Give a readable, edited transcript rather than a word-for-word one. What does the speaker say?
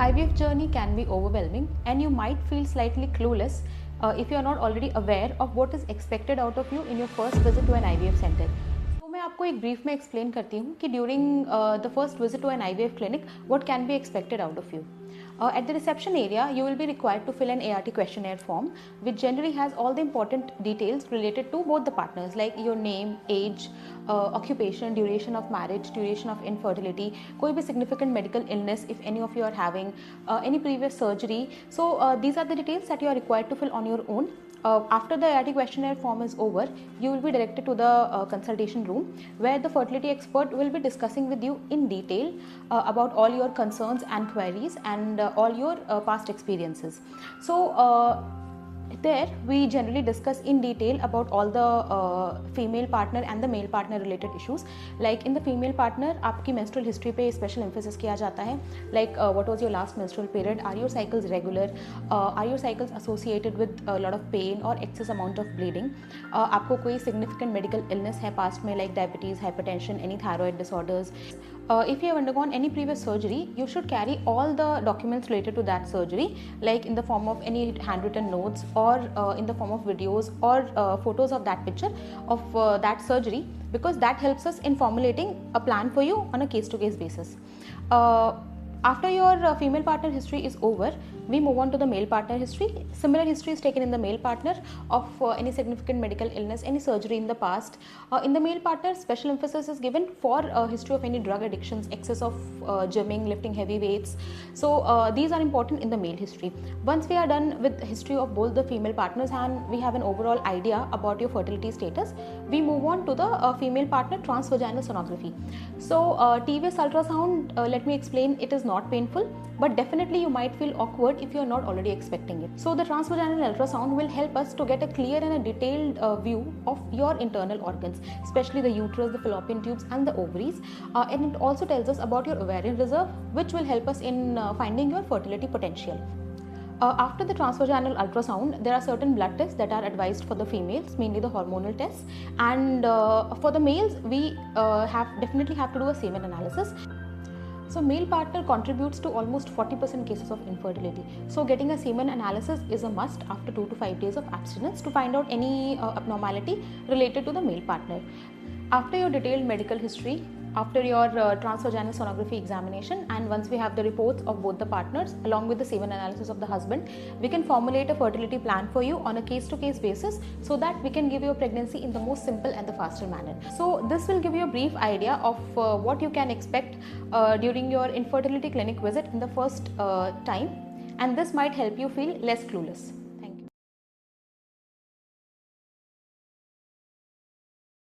IVF journey can be overwhelming and you might feel slightly clueless if you are not already aware of what is expected out of you in your first visit to an IVF center. तो मैं आपको एक brief में explain करती हूँ कि during the first visit to an IVF clinic what can be expected out of you. At the reception area, you will be required to fill an ART questionnaire form, which generally has all the important details related to both the partners, like your name, age, occupation, duration of marriage, duration of infertility, कोई भी significant medical illness if any of you are having, any previous surgery. So these are the details that you are required to fill on your own. After the ART questionnaire form is over, you will be directed to the consultation room where the fertility expert will be discussing with you in detail about all your concerns and queries and all your past experiences. So there we generally discuss in detail about all the female partner and the male partner related issues. Like in the female partner, आपकी menstrual history पे special emphasis किया जाता है, like what was your last menstrual period, are your cycles regular, are your cycles associated with a lot of pain or excess amount of bleeding, आपको कोई significant medical illness है past में like diabetes, hypertension, any thyroid disorders. If you have undergone any previous surgery, you should carry all the documents related to that surgery, like in the form of any handwritten notes or in the form of videos or photos of that picture of that surgery, because that helps us in formulating a plan for you on a case-to-case basis. After your female partner history is over, we move on to the male partner history. Similar history is taken in the male partner of any significant medical illness, any surgery in the past. In the male partner, special emphasis is given for history of any drug addictions, excess of gymming, lifting heavy weights. So these are important in the male history. Once we are done with the history of both the female partners and we have an overall idea about your fertility status, we move on to the female partner transvaginal sonography. So TVS ultrasound, let me explain, it is not painful, but definitely you might feel awkward if you are not already expecting it. So the transvaginal ultrasound will help us to get a clear and a detailed view of your internal organs, especially the uterus, the fallopian tubes and the ovaries, and it also tells us about your ovarian reserve, which will help us in finding your fertility potential. After the transvaginal ultrasound, there are certain blood tests that are advised for the females, mainly the hormonal tests, and for the males we definitely have to do a semen analysis. So male partner contributes to almost 40% cases of infertility. So getting a semen analysis is a must after 2 to 5 days of abstinence to find out any abnormality related to the male partner. After your detailed medical history, after your transvaginal sonography examination, and once we have the reports of both the partners along with the semen analysis of the husband, we can formulate a fertility plan for you on a case-to-case basis so that we can give you a pregnancy in the most simple and the faster manner. So this will give you a brief idea of what you can expect during your infertility clinic visit in the first time, and this might help you feel less clueless.